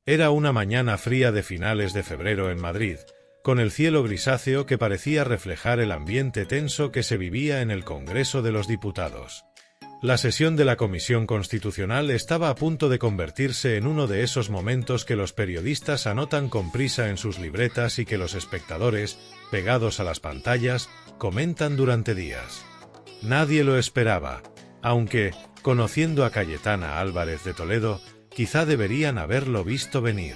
Era una mañana fría de finales de febrero en Madrid, con el cielo grisáceo que parecía reflejar el ambiente tenso que se vivía en el Congreso de los Diputados. La sesión de la Comisión Constitucional estaba a punto de convertirse en uno de esos momentos que los periodistas anotan con prisa en sus libretas y que los espectadores, pegados a las pantallas, comentan durante días. Nadie lo esperaba, aunque, conociendo a Cayetana Álvarez de Toledo, quizá deberían haberlo visto venir.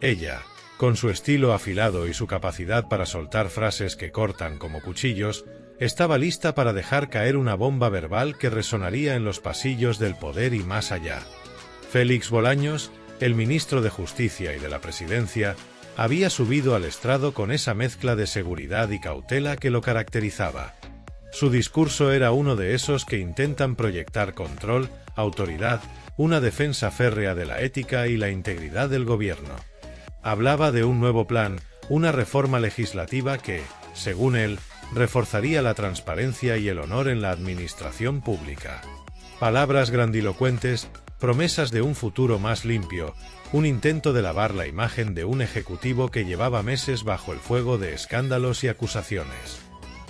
Ella, con su estilo afilado y su capacidad para soltar frases que cortan como cuchillos, estaba lista para dejar caer una bomba verbal que resonaría en los pasillos del poder y más allá. Félix Bolaños, el ministro de Justicia y de la Presidencia, había subido al estrado con esa mezcla de seguridad y cautela que lo caracterizaba. Su discurso era uno de esos que intentan proyectar control, autoridad, una defensa férrea de la ética y la integridad del gobierno. Hablaba de un nuevo plan, una reforma legislativa que, según él, reforzaría la transparencia y el honor en la administración pública. Palabras grandilocuentes, promesas de un futuro más limpio, un intento de lavar la imagen de un ejecutivo que llevaba meses bajo el fuego de escándalos y acusaciones.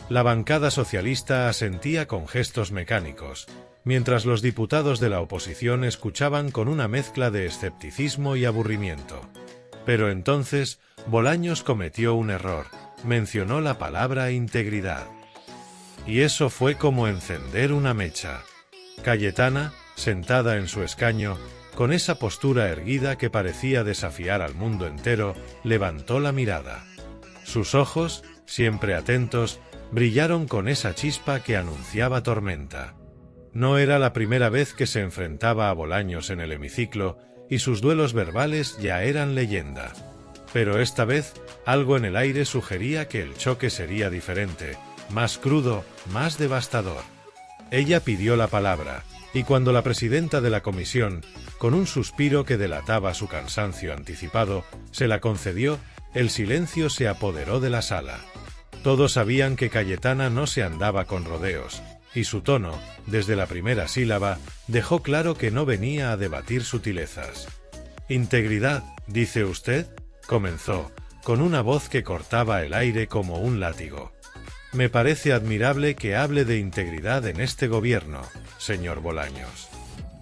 La bancada socialista asentía con gestos mecánicos, mientras los diputados de la oposición escuchaban con una mezcla de escepticismo y aburrimiento. Pero entonces, Bolaños cometió un error, mencionó la palabra integridad. Y eso fue como encender una mecha. Cayetana, sentada en su escaño, con esa postura erguida que parecía desafiar al mundo entero, levantó la mirada. Sus ojos, siempre atentos, brillaron con esa chispa que anunciaba tormenta. No era la primera vez que se enfrentaba a Bolaños en el hemiciclo, y sus duelos verbales ya eran leyenda. Pero esta vez, algo en el aire sugería que el choque sería diferente, más crudo, más devastador. Ella pidió la palabra, y cuando la presidenta de la comisión, con un suspiro que delataba su cansancio anticipado, se la concedió, el silencio se apoderó de la sala. Todos sabían que Cayetana no se andaba con rodeos, y su tono, desde la primera sílaba, dejó claro que no venía a debatir sutilezas. «Integridad, dice usted», comenzó, con una voz que cortaba el aire como un látigo. «Me parece admirable que hable de integridad en este gobierno, señor Bolaños.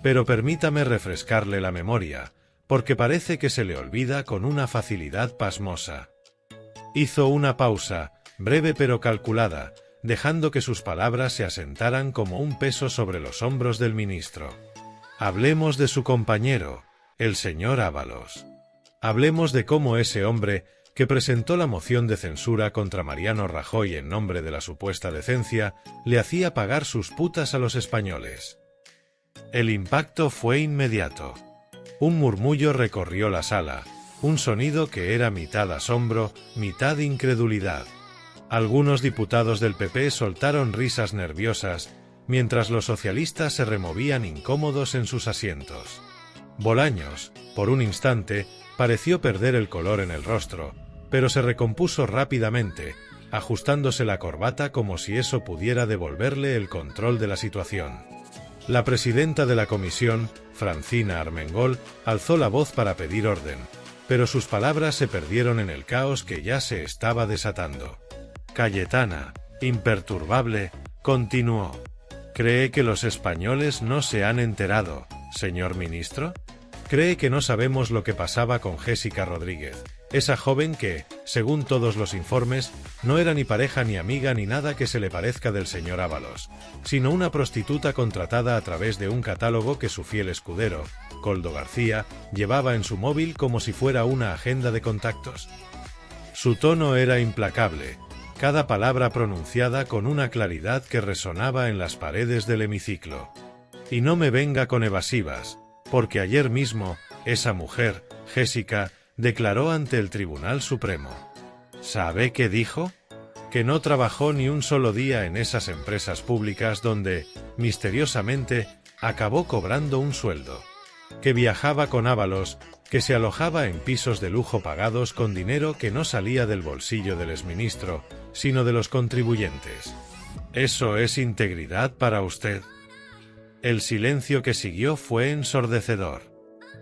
Pero permítame refrescarle la memoria, porque parece que se le olvida con una facilidad pasmosa». Hizo una pausa, breve pero calculada, dejando que sus palabras se asentaran como un peso sobre los hombros del ministro. «Hablemos de su compañero, el señor Ábalos. Hablemos de cómo ese hombre, que presentó la moción de censura contra Mariano Rajoy en nombre de la supuesta decencia, le hacía pagar sus putas a los españoles». El impacto fue inmediato. Un murmullo recorrió la sala, un sonido que era mitad asombro, mitad incredulidad. Algunos diputados del PP soltaron risas nerviosas, mientras los socialistas se removían incómodos en sus asientos. Bolaños, por un instante, pareció perder el color en el rostro, pero se recompuso rápidamente, ajustándose la corbata como si eso pudiera devolverle el control de la situación. La presidenta de la comisión, Francina Armengol, alzó la voz para pedir orden, pero sus palabras se perdieron en el caos que ya se estaba desatando. Cayetana, imperturbable, continuó. ¿Cree que los españoles no se han enterado, señor ministro? ¿Cree que no sabemos lo que pasaba con Jéssica Rodríguez, esa joven que, según todos los informes, no era ni pareja ni amiga ni nada que se le parezca del señor Ábalos, sino una prostituta contratada a través de un catálogo que su fiel escudero, Koldo García, llevaba en su móvil como si fuera una agenda de contactos? Su tono era implacable, cada palabra pronunciada con una claridad que resonaba en las paredes del hemiciclo. Y no me venga con evasivas, porque ayer mismo, esa mujer, Jéssica, declaró ante el Tribunal Supremo. ¿Sabe qué dijo? Que no trabajó ni un solo día en esas empresas públicas donde, misteriosamente, acabó cobrando un sueldo. Que viajaba con Ábalos, que se alojaba en pisos de lujo pagados con dinero que no salía del bolsillo del exministro, sino de los contribuyentes. ¿Eso es integridad para usted? El silencio que siguió fue ensordecedor.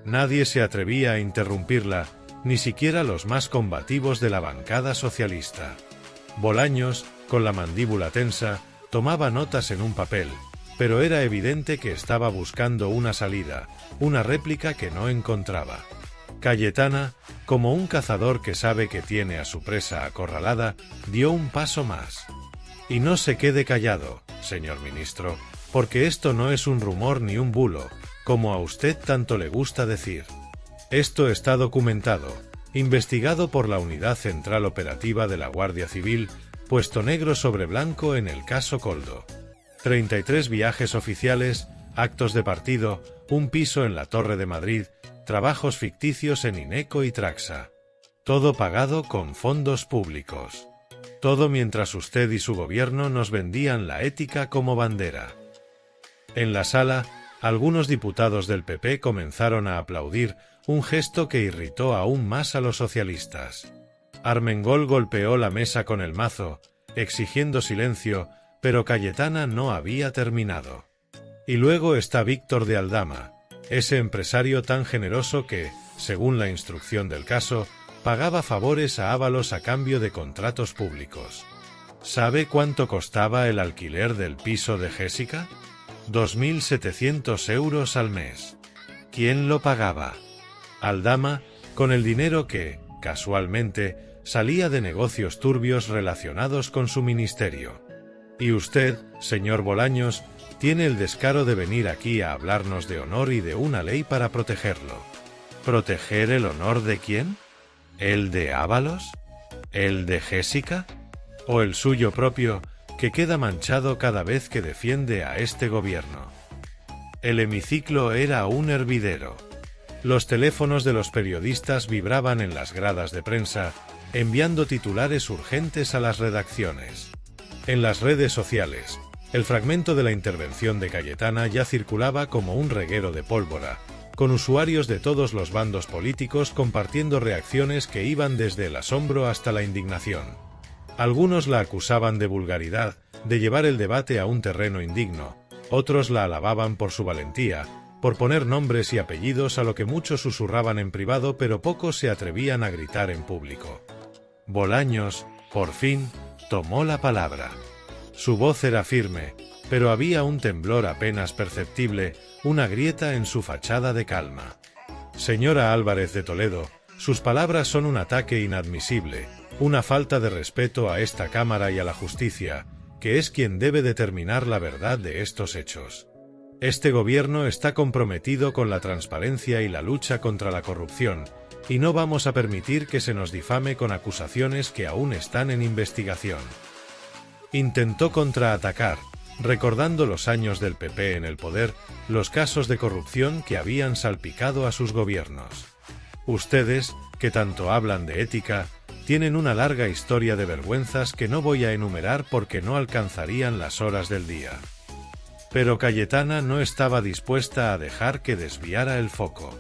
Nadie se atrevía a interrumpirla, ni siquiera los más combativos de la bancada socialista. Bolaños, con la mandíbula tensa, tomaba notas en un papel, pero era evidente que estaba buscando una salida, una réplica que no encontraba. Cayetana, como un cazador que sabe que tiene a su presa acorralada, dio un paso más. Y no se quede callado, señor ministro, porque esto no es un rumor ni un bulo, como a usted tanto le gusta decir. Esto está documentado, investigado por la Unidad Central Operativa de la Guardia Civil, puesto negro sobre blanco en el caso Coldo. 33 viajes oficiales, actos de partido, un piso en la Torre de Madrid, trabajos ficticios en Ineco y Traxa. Todo pagado con fondos públicos. Todo mientras usted y su gobierno nos vendían la ética como bandera. En la sala, algunos diputados del PP comenzaron a aplaudir, un gesto que irritó aún más a los socialistas. Armengol golpeó la mesa con el mazo, exigiendo silencio, pero Cayetana no había terminado. Y luego está Víctor de Aldama, ese empresario tan generoso que, según la instrucción del caso, pagaba favores a Ábalos a cambio de contratos públicos. ¿Sabe cuánto costaba el alquiler del piso de Jéssica? 2.700 euros al mes. ¿Quién lo pagaba? Aldama, con el dinero que, casualmente, salía de negocios turbios relacionados con su ministerio. Y usted, señor Bolaños, tiene el descaro de venir aquí a hablarnos de honor y de una ley para protegerlo. ¿Proteger el honor de quién? ¿El de Ábalos? ¿El de Jéssica? ¿O el suyo propio, que queda manchado cada vez que defiende a este gobierno? El hemiciclo era un hervidero. Los teléfonos de los periodistas vibraban en las gradas de prensa, enviando titulares urgentes a las redacciones. En las redes sociales, el fragmento de la intervención de Cayetana ya circulaba como un reguero de pólvora, con usuarios de todos los bandos políticos compartiendo reacciones que iban desde el asombro hasta la indignación. Algunos la acusaban de vulgaridad, de llevar el debate a un terreno indigno, otros la alababan por su valentía, por poner nombres y apellidos a lo que muchos susurraban en privado pero pocos se atrevían a gritar en público. Bolaños, por fin, tomó la palabra. Su voz era firme, pero había un temblor apenas perceptible, una grieta en su fachada de calma. Señora Álvarez de Toledo, sus palabras son un ataque inadmisible, una falta de respeto a esta Cámara y a la justicia, que es quien debe determinar la verdad de estos hechos. Este gobierno está comprometido con la transparencia y la lucha contra la corrupción, y no vamos a permitir que se nos difame con acusaciones que aún están en investigación. Intentó contraatacar, recordando los años del PP en el poder, los casos de corrupción que habían salpicado a sus gobiernos. Ustedes, que tanto hablan de ética, tienen una larga historia de vergüenzas que no voy a enumerar porque no alcanzarían las horas del día. Pero Cayetana no estaba dispuesta a dejar que desviara el foco.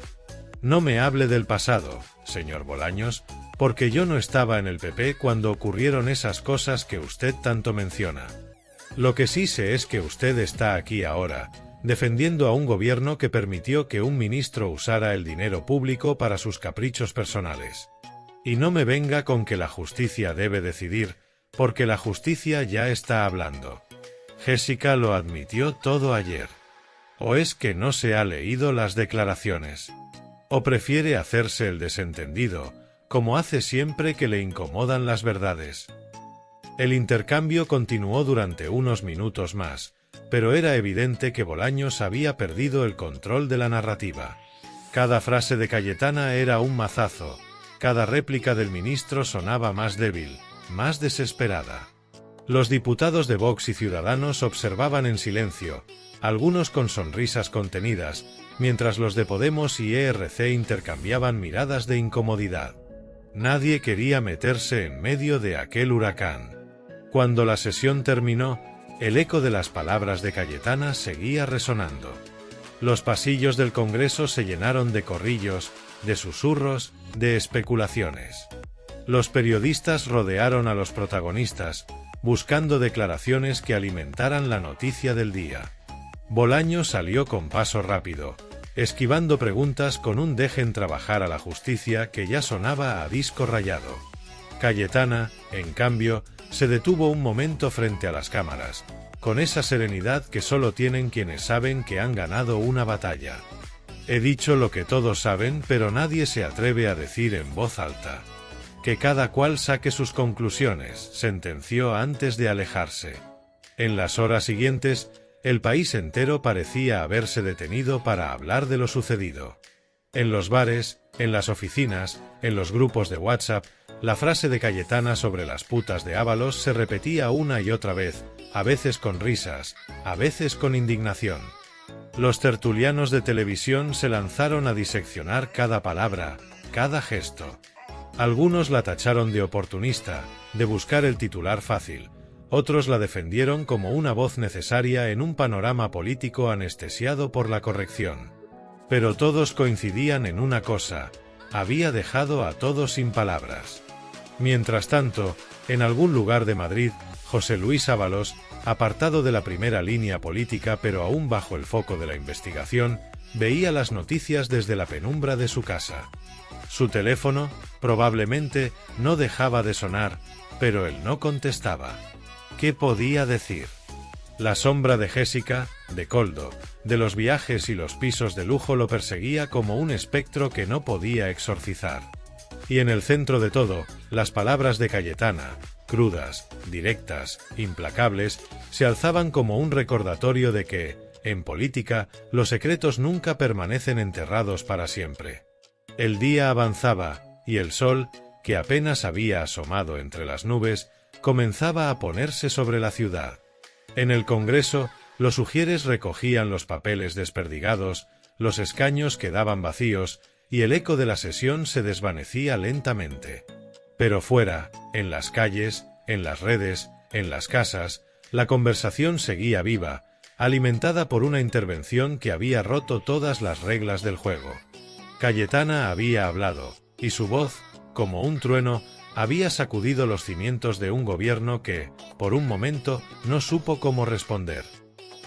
No me hable del pasado, señor Bolaños, porque yo no estaba en el PP cuando ocurrieron esas cosas que usted tanto menciona. Lo que sí sé es que usted está aquí ahora, defendiendo a un gobierno que permitió que un ministro usara el dinero público para sus caprichos personales. Y no me venga con que la justicia debe decidir, porque la justicia ya está hablando. Jéssica lo admitió todo ayer. ¿O es que no se ha leído las declaraciones? ¿O prefiere hacerse el desentendido, como hace siempre que le incomodan las verdades? El intercambio continuó durante unos minutos más, pero era evidente que Bolaños había perdido el control de la narrativa. Cada frase de Cayetana era un mazazo, cada réplica del ministro sonaba más débil, más desesperada. Los diputados de Vox y Ciudadanos observaban en silencio, algunos con sonrisas contenidas, mientras los de Podemos y ERC intercambiaban miradas de incomodidad. Nadie quería meterse en medio de aquel huracán. Cuando la sesión terminó, el eco de las palabras de Cayetana seguía resonando. Los pasillos del Congreso se llenaron de corrillos, de susurros, de especulaciones. Los periodistas rodearon a los protagonistas, buscando declaraciones que alimentaran la noticia del día. Bolaños salió con paso rápido, esquivando preguntas con un dejen trabajar a la justicia que ya sonaba a disco rayado. Cayetana, en cambio, se detuvo un momento frente a las cámaras, con esa serenidad que solo tienen quienes saben que han ganado una batalla. He dicho lo que todos saben, pero nadie se atreve a decir en voz alta. Que cada cual saque sus conclusiones, sentenció antes de alejarse. En las horas siguientes, el país entero parecía haberse detenido para hablar de lo sucedido. En los bares, en las oficinas, en los grupos de WhatsApp, la frase de Cayetana sobre las putas de Ábalos se repetía una y otra vez, a veces con risas, a veces con indignación. Los tertulianos de televisión se lanzaron a diseccionar cada palabra, cada gesto. Algunos la tacharon de oportunista, de buscar el titular fácil. Otros la defendieron como una voz necesaria en un panorama político anestesiado por la corrección. Pero todos coincidían en una cosa: había dejado a todos sin palabras. Mientras tanto, en algún lugar de Madrid, José Luis Ábalos, apartado de la primera línea política pero aún bajo el foco de la investigación, veía las noticias desde la penumbra de su casa. Su teléfono, probablemente, no dejaba de sonar, pero él no contestaba. ¿Qué podía decir? La sombra de Jéssica, de Koldo, de los viajes y los pisos de lujo lo perseguía como un espectro que no podía exorcizar. Y en el centro de todo, las palabras de Cayetana, crudas, directas, implacables, se alzaban como un recordatorio de que, en política, los secretos nunca permanecen enterrados para siempre. El día avanzaba, y el sol, que apenas había asomado entre las nubes, comenzaba a ponerse sobre la ciudad. En el Congreso, los ujieres recogían los papeles desperdigados, los escaños quedaban vacíos, y el eco de la sesión se desvanecía lentamente. Pero fuera, en las calles, en las redes, en las casas, la conversación seguía viva, alimentada por una intervención que había roto todas las reglas del juego. Cayetana había hablado, y su voz, como un trueno, había sacudido los cimientos de un gobierno que, por un momento, no supo cómo responder.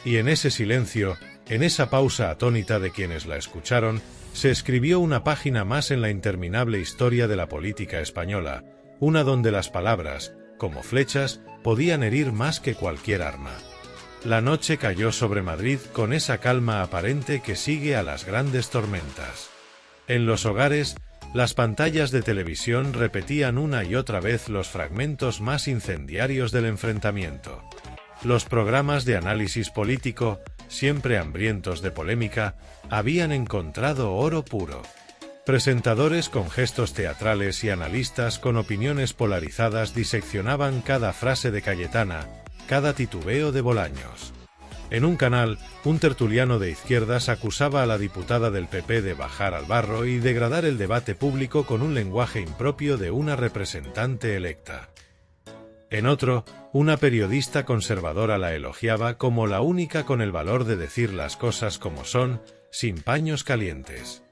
Y en ese silencio, en esa pausa atónita de quienes la escucharon, se escribió una página más en la interminable historia de la política española, una donde las palabras, como flechas, podían herir más que cualquier arma. La noche cayó sobre Madrid con esa calma aparente que sigue a las grandes tormentas. En los hogares, las pantallas de televisión repetían una y otra vez los fragmentos más incendiarios del enfrentamiento. Los programas de análisis político, siempre hambrientos de polémica, habían encontrado oro puro. Presentadores con gestos teatrales y analistas con opiniones polarizadas diseccionaban cada frase de Cayetana, cada titubeo de Bolaños. En un canal, un tertuliano de izquierdas acusaba a la diputada del PP de bajar al barro y degradar el debate público con un lenguaje impropio de una representante electa. En otro, una periodista conservadora la elogiaba como la única con el valor de decir las cosas como son, sin paños calientes.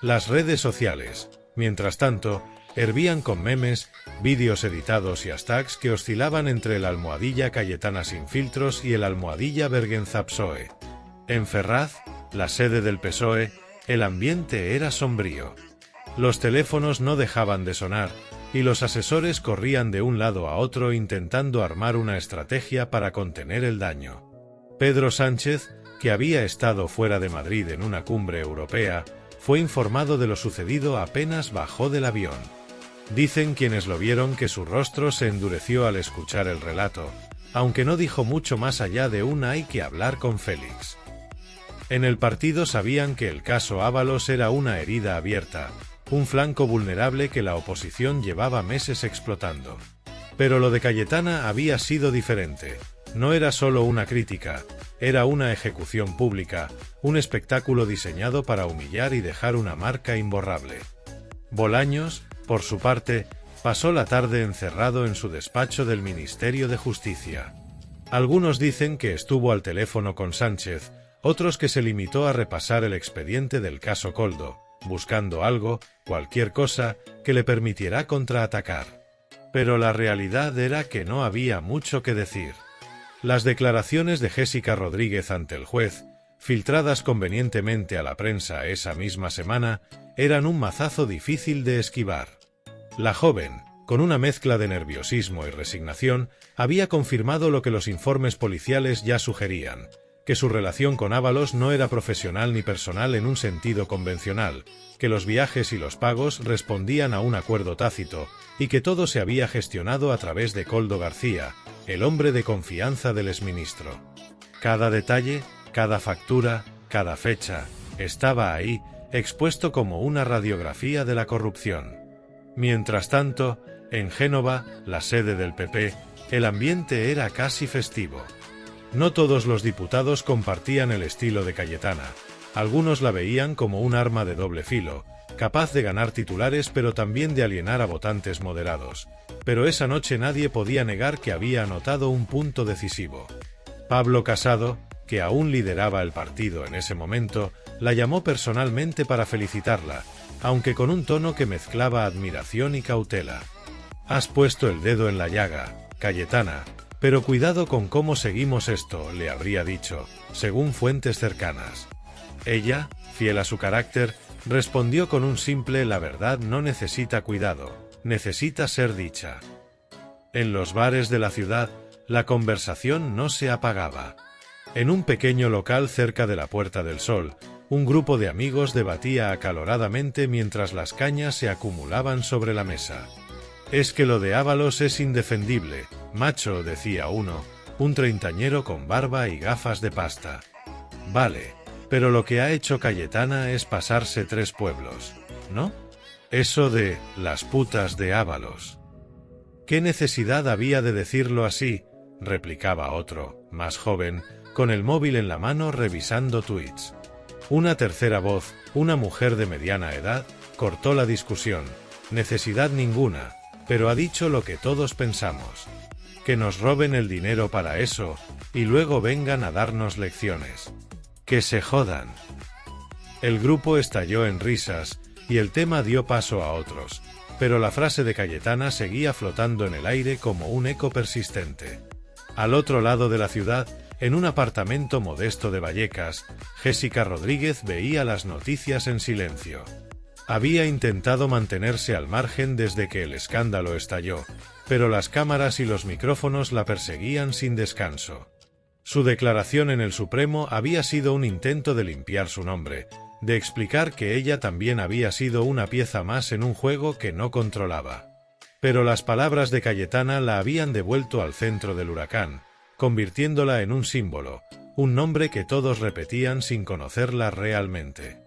Las redes sociales, mientras tanto, hervían con memes, vídeos editados y hashtags que oscilaban entre el almohadilla Cayetana sin filtros y el almohadilla Bergenza PSOE. En Ferraz, la sede del PSOE, el ambiente era sombrío. Los teléfonos no dejaban de sonar, y los asesores corrían de un lado a otro intentando armar una estrategia para contener el daño. Pedro Sánchez, que había estado fuera de Madrid en una cumbre europea, fue informado de lo sucedido apenas bajó del avión. Dicen quienes lo vieron que su rostro se endureció al escuchar el relato, aunque no dijo mucho más allá de un hay que hablar con Félix. En el partido sabían que el caso Ábalos era una herida abierta, un flanco vulnerable que la oposición llevaba meses explotando. Pero lo de Cayetana había sido diferente. No era solo una crítica, era una ejecución pública, un espectáculo diseñado para humillar y dejar una marca imborrable. Bolaños, por su parte, pasó la tarde encerrado en su despacho del Ministerio de Justicia. Algunos dicen que estuvo al teléfono con Sánchez, otros que se limitó a repasar el expediente del caso Koldo, buscando algo, cualquier cosa, que le permitiera contraatacar. Pero la realidad era que no había mucho que decir. Las declaraciones de Jéssica Rodríguez ante el juez, filtradas convenientemente a la prensa esa misma semana, eran un mazazo difícil de esquivar. La joven, con una mezcla de nerviosismo y resignación, había confirmado lo que los informes policiales ya sugerían, que su relación con Ábalos no era profesional ni personal en un sentido convencional, que los viajes y los pagos respondían a un acuerdo tácito y que todo se había gestionado a través de Koldo García, el hombre de confianza del exministro. Cada detalle, cada factura, cada fecha, estaba ahí, expuesto como una radiografía de la corrupción. Mientras tanto, en Génova, la sede del PP, el ambiente era casi festivo. No todos los diputados compartían el estilo de Cayetana. Algunos la veían como un arma de doble filo, capaz de ganar titulares pero también de alienar a votantes moderados. Pero esa noche nadie podía negar que había anotado un punto decisivo. Pablo Casado, que aún lideraba el partido en ese momento, la llamó personalmente para felicitarla, aunque con un tono que mezclaba admiración y cautela. «Has puesto el dedo en la llaga, Cayetana, pero cuidado con cómo seguimos esto», le habría dicho, según fuentes cercanas. Ella, fiel a su carácter, respondió con un simple «la verdad no necesita cuidado, necesita ser dicha». En los bares de la ciudad, la conversación no se apagaba. En un pequeño local cerca de la Puerta del Sol, un grupo de amigos debatía acaloradamente mientras las cañas se acumulaban sobre la mesa. «Es que lo de Ábalos es indefendible, macho», decía uno, un treintañero con barba y gafas de pasta. «Vale, pero lo que ha hecho Cayetana es pasarse 3 pueblos, ¿no? Eso de las putas de Ábalos». «¿Qué necesidad había de decirlo así?», replicaba otro, más joven, con el móvil en la mano revisando tweets. Una tercera voz, una mujer de mediana edad, cortó la discusión. «Necesidad ninguna, pero ha dicho lo que todos pensamos. Que nos roben el dinero para eso, y luego vengan a darnos lecciones. Que se jodan». El grupo estalló en risas, y el tema dio paso a otros, pero la frase de Cayetana seguía flotando en el aire como un eco persistente. Al otro lado de la ciudad, en un apartamento modesto de Vallecas, Jéssica Rodríguez veía las noticias en silencio. Había intentado mantenerse al margen desde que el escándalo estalló, pero las cámaras y los micrófonos la perseguían sin descanso. Su declaración en el Supremo había sido un intento de limpiar su nombre, de explicar que ella también había sido una pieza más en un juego que no controlaba. Pero las palabras de Cayetana la habían devuelto al centro del huracán, convirtiéndola en un símbolo, un nombre que todos repetían sin conocerla realmente.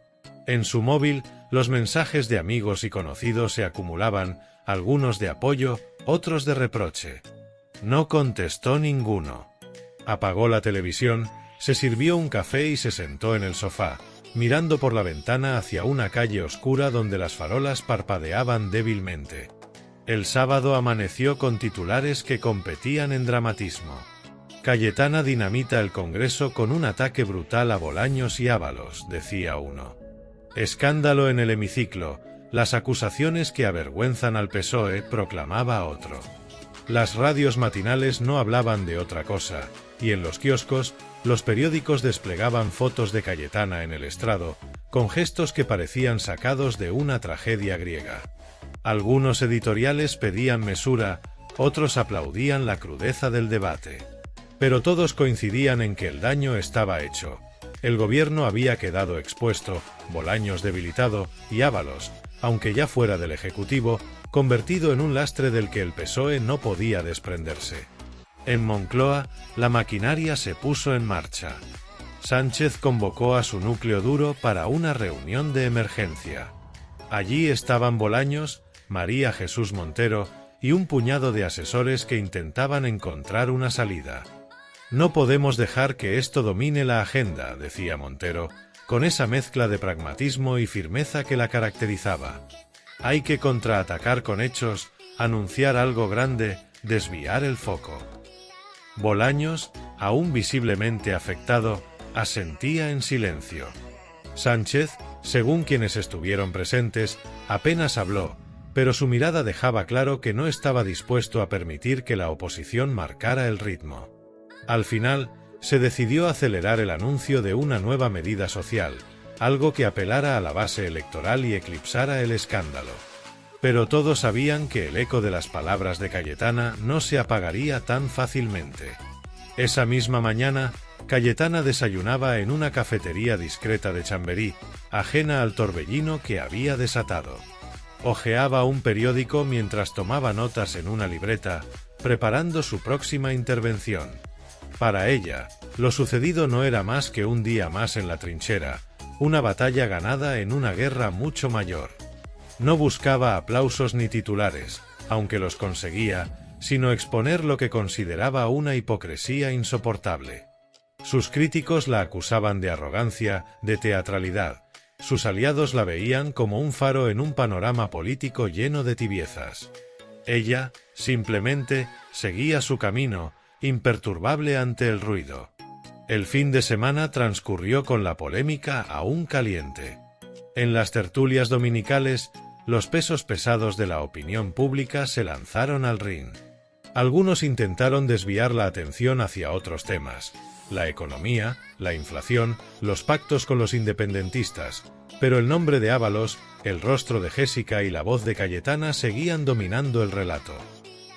En su móvil, los mensajes de amigos y conocidos se acumulaban, algunos de apoyo, otros de reproche. No contestó ninguno. Apagó la televisión, se sirvió un café y se sentó en el sofá, mirando por la ventana hacia una calle oscura donde las farolas parpadeaban débilmente. El sábado amaneció con titulares que competían en dramatismo. «Cayetana dinamita el Congreso con un ataque brutal a Bolaños y Ábalos», decía uno. «Escándalo en el hemiciclo, las acusaciones que avergüenzan al PSOE», proclamaba otro. Las radios matinales no hablaban de otra cosa, y en los kioscos, los periódicos desplegaban fotos de Cayetana en el estrado, con gestos que parecían sacados de una tragedia griega. Algunos editoriales pedían mesura, otros aplaudían la crudeza del debate. Pero todos coincidían en que el daño estaba hecho. El gobierno había quedado expuesto, Bolaños debilitado, y Ábalos, aunque ya fuera del Ejecutivo, convertido en un lastre del que el PSOE no podía desprenderse. En Moncloa, la maquinaria se puso en marcha. Sánchez convocó a su núcleo duro para una reunión de emergencia. Allí estaban Bolaños, María Jesús Montero y un puñado de asesores que intentaban encontrar una salida. «No podemos dejar que esto domine la agenda», decía Montero, con esa mezcla de pragmatismo y firmeza que la caracterizaba. «Hay que contraatacar con hechos, anunciar algo grande, desviar el foco». Bolaños, aún visiblemente afectado, asentía en silencio. Sánchez, según quienes estuvieron presentes, apenas habló, pero su mirada dejaba claro que no estaba dispuesto a permitir que la oposición marcara el ritmo. Al final, se decidió acelerar el anuncio de una nueva medida social, algo que apelara a la base electoral y eclipsara el escándalo. Pero todos sabían que el eco de las palabras de Cayetana no se apagaría tan fácilmente. Esa misma mañana, Cayetana desayunaba en una cafetería discreta de Chamberí, ajena al torbellino que había desatado. Hojeaba un periódico mientras tomaba notas en una libreta, preparando su próxima intervención. Para ella, lo sucedido no era más que un día más en la trinchera, una batalla ganada en una guerra mucho mayor. No buscaba aplausos ni titulares, aunque los conseguía, sino exponer lo que consideraba una hipocresía insoportable. Sus críticos la acusaban de arrogancia, de teatralidad. Sus aliados la veían como un faro en un panorama político lleno de tibiezas. Ella, simplemente, seguía su camino, imperturbable ante el ruido. El fin de semana transcurrió con la polémica aún caliente. En las tertulias dominicales, los pesos pesados de la opinión pública se lanzaron al ring. Algunos intentaron desviar la atención hacia otros temas: la economía, la inflación, los pactos con los independentistas, pero el nombre de Ábalos, el rostro de Jéssica y la voz de Cayetana seguían dominando el relato.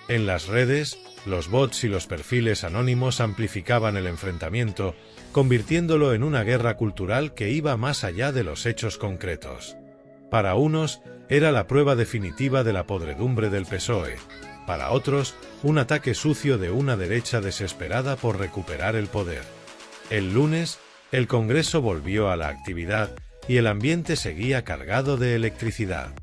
En las redes, los bots y los perfiles anónimos amplificaban el enfrentamiento, convirtiéndolo en una guerra cultural que iba más allá de los hechos concretos. Para unos, era la prueba definitiva de la podredumbre del PSOE. Para otros, un ataque sucio de una derecha desesperada por recuperar el poder. El lunes, el Congreso volvió a la actividad y el ambiente seguía cargado de electricidad.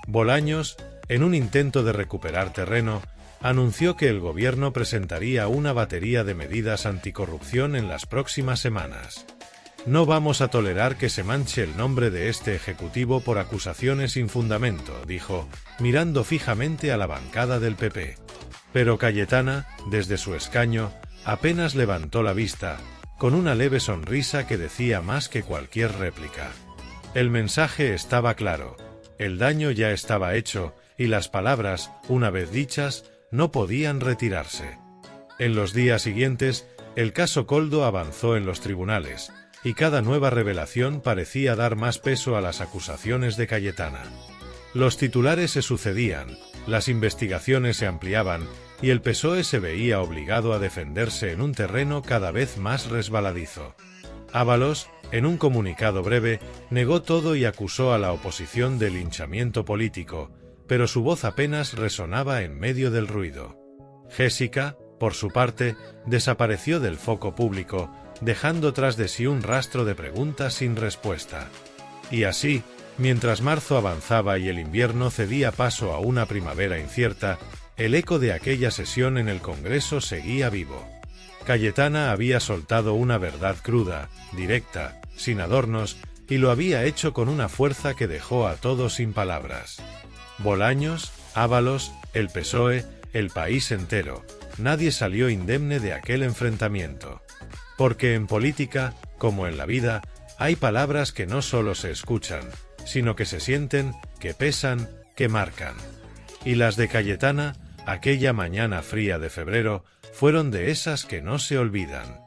Bolaños, en un intento de recuperar terreno, anunció que el gobierno presentaría una batería de medidas anticorrupción en las próximas semanas. No vamos a tolerar que se manche el nombre de este ejecutivo por acusaciones sin fundamento, dijo, mirando fijamente a la bancada del PP. Pero Cayetana, desde su escaño, apenas levantó la vista, con una leve sonrisa que decía más que cualquier réplica. El mensaje estaba claro, el daño ya estaba hecho, y las palabras, una vez dichas, no podían retirarse. En los días siguientes, el caso Koldo avanzó en los tribunales, y cada nueva revelación parecía dar más peso a las acusaciones de Cayetana. Los titulares se sucedían, las investigaciones se ampliaban, y el PSOE se veía obligado a defenderse en un terreno cada vez más resbaladizo. Ábalos, en un comunicado breve, negó todo y acusó a la oposición de linchamiento político, pero su voz apenas resonaba en medio del ruido. Jéssica, por su parte, desapareció del foco público, dejando tras de sí un rastro de preguntas sin respuesta. Y así, mientras marzo avanzaba y el invierno cedía paso a una primavera incierta, el eco de aquella sesión en el Congreso seguía vivo. Cayetana había soltado una verdad cruda, directa, sin adornos, y lo había hecho con una fuerza que dejó a todos sin palabras. Bolaños, Ábalos, el PSOE, el país entero, nadie salió indemne de aquel enfrentamiento. Porque en política, como en la vida, hay palabras que no solo se escuchan, sino que se sienten, que pesan, que marcan. Y las de Cayetana, aquella mañana fría de febrero, fueron de esas que no se olvidan.